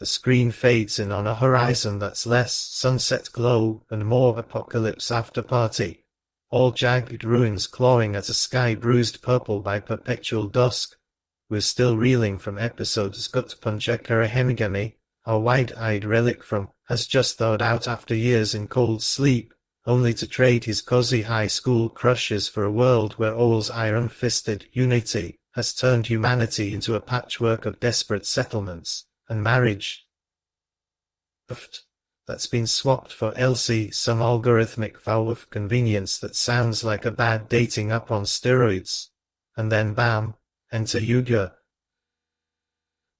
The screen fades in on a horizon that's less sunset glow and more apocalypse after party. All jagged ruins clawing at a sky bruised purple by perpetual dusk. We're still reeling from episodes gut punch Akira Hemigami, our wide-eyed relic from has just thawed out after years in cold sleep, only to trade his cozy high school crushes for a world where OWEL's iron-fisted unity has turned humanity into a patchwork of desperate settlements and marriage that's been swapped for LC, some algorithmic vow of convenience that sounds like a bad dating app on steroids. And then bam, enter Yugure.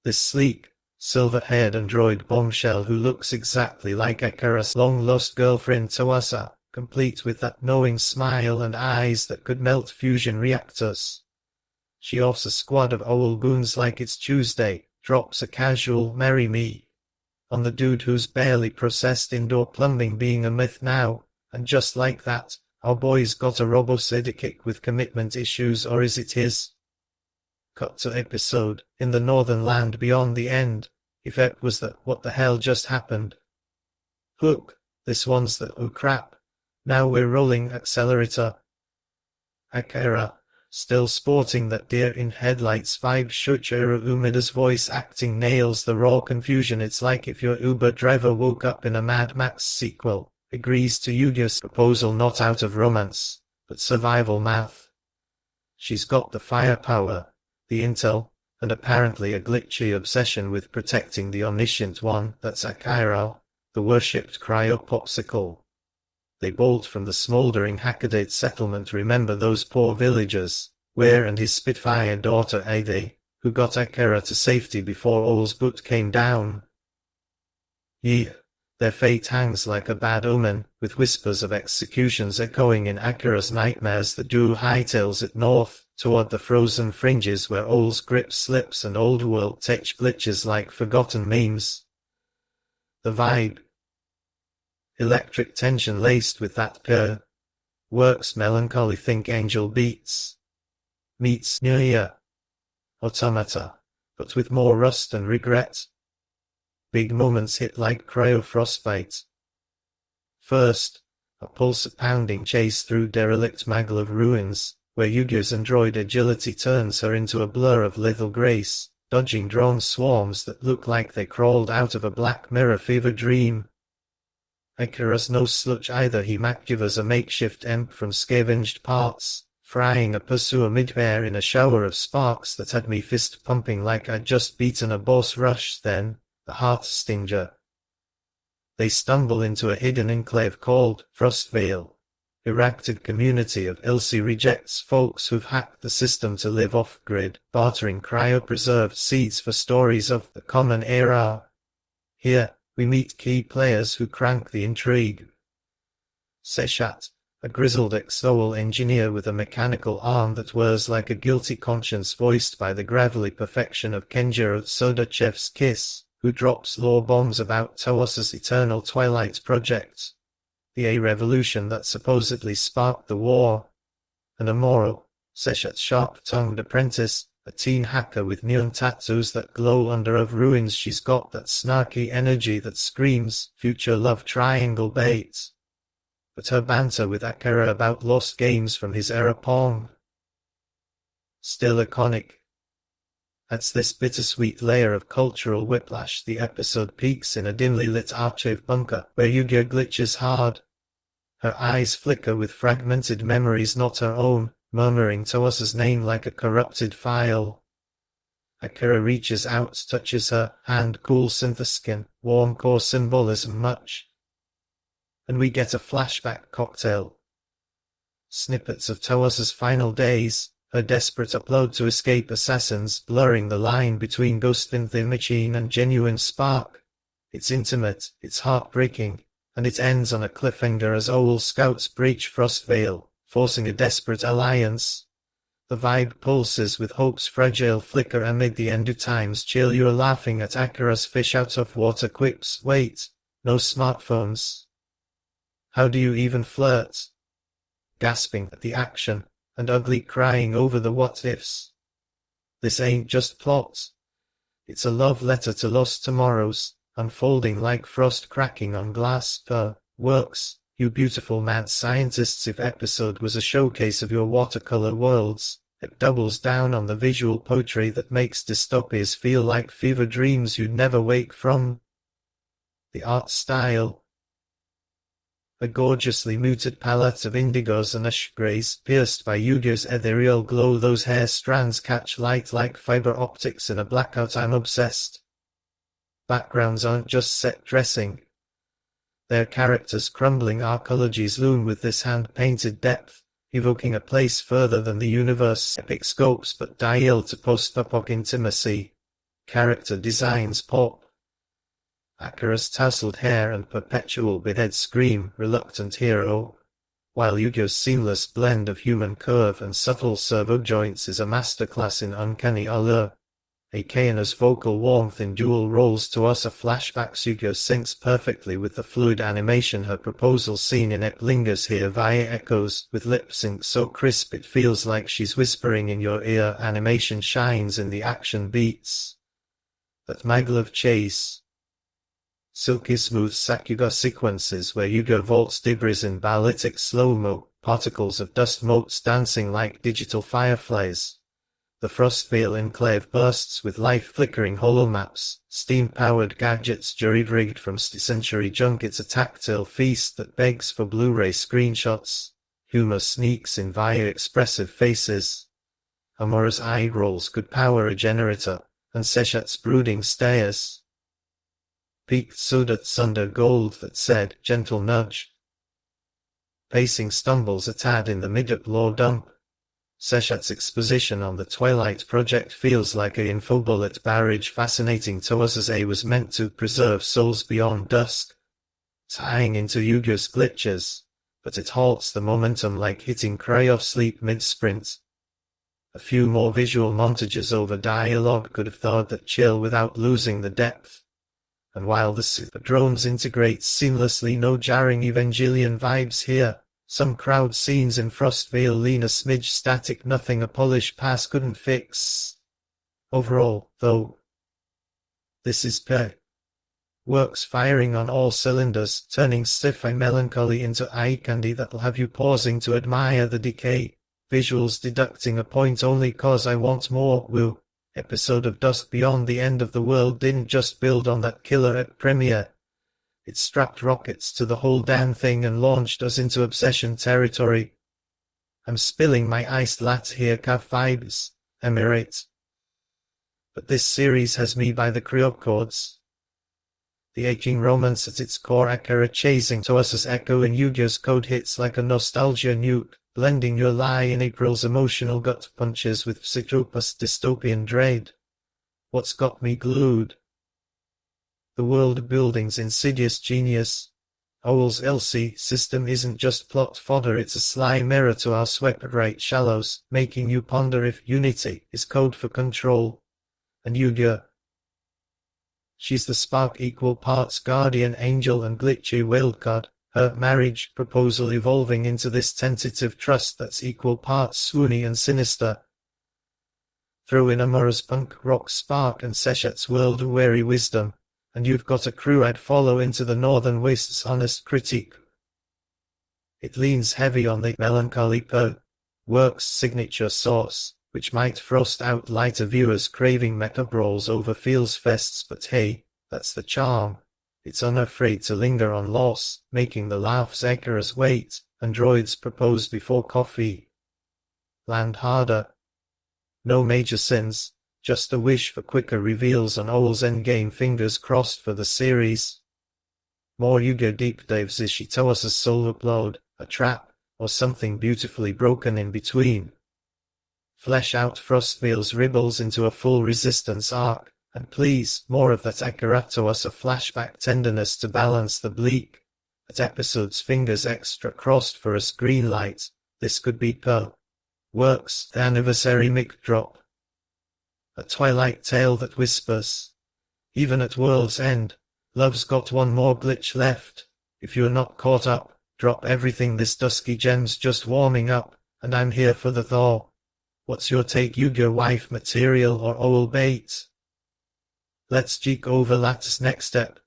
This sleek, silver-haired android bombshell who looks exactly like Akira's long-lost girlfriend Towasa, complete with that knowing smile and eyes that could melt fusion reactors. She offs a squad of OWEL goons like it's Tuesday, drops a casual "marry me" on the dude who's barely processed indoor plumbing being a myth now, and just like that, our boy's got a robo-sidekick with commitment issues, or is it his? Cut to episode, in the northern land beyond the end. If it was that, what the hell just happened? Hook, this one's the oh crap. Now we're rolling accelerator. Akira, still sporting that deer in headlights vibe. Shuichiro Umeda's voice acting nails the raw confusion. It's like if your Uber driver woke up in a Mad Max sequel, agrees to Yugure's proposal not out of romance, but survival math. She's got the firepower, the intel, and apparently a glitchy obsession with protecting the omniscient one. That's Akira, the worshipped cryo-popsicle. They bolt from the smouldering Hackadate settlement. Remember those poor villagers, Ware and his Spitfire daughter Ade, who got Akira to safety before OWEL's boot came down? Yeah, their fate hangs like a bad omen, with whispers of executions echoing in Akira's nightmares that do hightails it north, toward the frozen fringes where OWEL's grip slips and old world tech glitches like forgotten memes. The vibe, electric tension laced with that pure works melancholy. Think Angel Beats meets New Year Automata, but with more rust and regret. Big moments hit like cryo-frostbite. First, a pulse-pounding chase through derelict maglev ruins, where Yugure's android agility turns her into a blur of lethal grace, dodging drone swarms that look like they crawled out of a Black Mirror fever dream. Akira's no slouch either. He MacGyvers a makeshift EMP from scavenged parts, frying a pursuer mid-air in a shower of sparks that had me fist-pumping like I'd just beaten a boss rush. Then, the Hearthstinger. They stumble into a hidden enclave called Frostvale, erected community of LC rejects folks who've hacked the system to live off-grid, bartering cryo-preserved seeds for stories of the Common Era. Here, we meet key players who crank the intrigue. Seshat, a grizzled ex-OWEL engineer with a mechanical arm that whirs like a guilty conscience, voiced by the gravelly perfection of Kenjiro Sodachev's Kiss, who drops lore bombs about Towasa's Eternal Twilight project, the A-revolution that supposedly sparked the war. And Amuro, Seshat's sharp-tongued apprentice, a teen hacker with neon tattoos that glow under of ruins. She's got that snarky energy that screams future love triangle bait. But her banter with Akira about lost games from his era Pong, still iconic. Adds this bittersweet layer of cultural whiplash. The episode peaks in a dimly lit archive bunker where Yugure glitches hard. Her eyes flicker with fragmented memories not her own, murmuring Towasa's name like a corrupted file. Akira reaches out, touches her hand, cool syntheskin, warm core symbolism much. And we get a flashback cocktail. Snippets of Towasa's final days, her desperate upload to escape assassins, blurring the line between ghost in the machine and genuine spark. It's intimate, it's heartbreaking, and it ends on a cliffhanger as OWEL scouts breach Frostvale, forcing a desperate alliance. The vibe pulses with hope's fragile flicker amid the end of time's chill. You're laughing at Akira's fish out of water quips. Wait, no smartphones. How do you even flirt? Gasping at the action, and ugly crying over the what-ifs. This ain't just plot. It's a love letter to lost tomorrows, unfolding like frost cracking on glass. Works, you beautiful mad scientists. If episode was a showcase of your watercolor worlds, it doubles down on the visual poetry that makes dystopias feel like fever dreams you'd never wake from. The art style. A gorgeously muted palette of indigos and ash greys, pierced by Yugure's ethereal glow. Those hair strands catch light like fiber optics in a blackout. I'm obsessed. Backgrounds aren't just set dressing. Their characters' crumbling arcologies loom with this hand-painted depth, evoking a place further than the universe's epic scopes but dial to post-apoc intimacy. Character designs pop. Akira's tousled hair and perpetual bedhead scream reluctant hero, while Yugure's seamless blend of human curve and subtle servo joints is a masterclass in uncanny allure. Akira's vocal warmth in dual roles. Towasa flashbacks. Yugure syncs perfectly with the fluid animation. Her proposal scene in Ep lingers here via echoes, with lip sync so crisp it feels like she's whispering in your ear. Animation shines in the action beats. That maglev chase. Silky smooth Sakuga sequences where Yugure vaults debris in ballistic slow-mo, particles of dust motes dancing like digital fireflies. The Frostvale enclave bursts with life flickering holomaps, steam-powered gadgets jury-rigged from century junk. It's a tactile feast that begs for Blu-ray screenshots. Humor sneaks in via expressive faces. Amura's eye rolls could power a generator, and Seshat's brooding stares. Peaked soda thunder gold that said, gentle nudge. Pacing stumbles a tad in the mid-up-law dump. Seshat's exposition on the Twilight Project feels like a infobullet barrage. Fascinating. Towasa's A was meant to preserve souls beyond dusk, tying into Yugure's glitches, but it halts the momentum like hitting cryo-sleep mid-sprint. A few more visual montages over dialogue could have thawed that chill without losing the depth. And while the super drones integrate seamlessly, no jarring Evangelion vibes here. Some crowd scenes in Frostvale lean a smidge static, nothing a polished pass couldn't fix. Overall, though, this is works firing on all cylinders, turning sci-fi melancholy into eye candy that'll have you pausing to admire the decay. Visuals deducting a point only cause I want more. Woo. Episode of Dusk Beyond the End of the World didn't just build on that killer at premiere. It strapped rockets to the whole damn thing and launched us into obsession territory. I'm spilling my iced latte here, Cav vibes, Emirate. But this series has me by the cryochords. The aching romance at its core. Akira chasing Towasa's echo in Yugure's code hits like a nostalgia nuke, blending your lie in April's emotional gut punches with Citropa's dystopian dread. What's got me glued? The world building's insidious genius. OWEL's LC system isn't just plot fodder, it's a sly mirror to our swept right shallows, making you ponder if unity is code for control. And Yugure. She's the spark, equal parts guardian angel and glitchy wildcard. Her marriage proposal evolving into this tentative trust that's equal parts swoony and sinister. Throw in Amura's punk rock spark and Seshat's world-weary wisdom, and you've got a crew I'd follow into the Northern Wast's honest critique. It leans heavy on the melancholy work's signature sauce, which might frost out lighter viewers craving mecha brawls over feels fests, but hey, that's the charm. It's unafraid to linger on loss, making the laughs Akira's wait, and droids propose before coffee land harder. No major sins, just a wish for quicker reveals on OWEL's endgame. Fingers crossed for the series. More Yugure deep dives. Is she Towasa's soul upload, a trap, or something beautifully broken in between? Flesh out Frostvale's revels into a full resistance arc, and please, more of that Akira Towasa flashback tenderness to balance the bleak. At episode's fingers extra crossed for a screen light. This could be works, the anniversary mic drop. A twilight tale that whispers. Even at world's end, love's got one more glitch left. If you're not caught up, drop everything. This dusky gem's just warming up, and I'm here for the thaw. What's your take? Yugure wife material or OWEL bait? Let's geek over latest next step.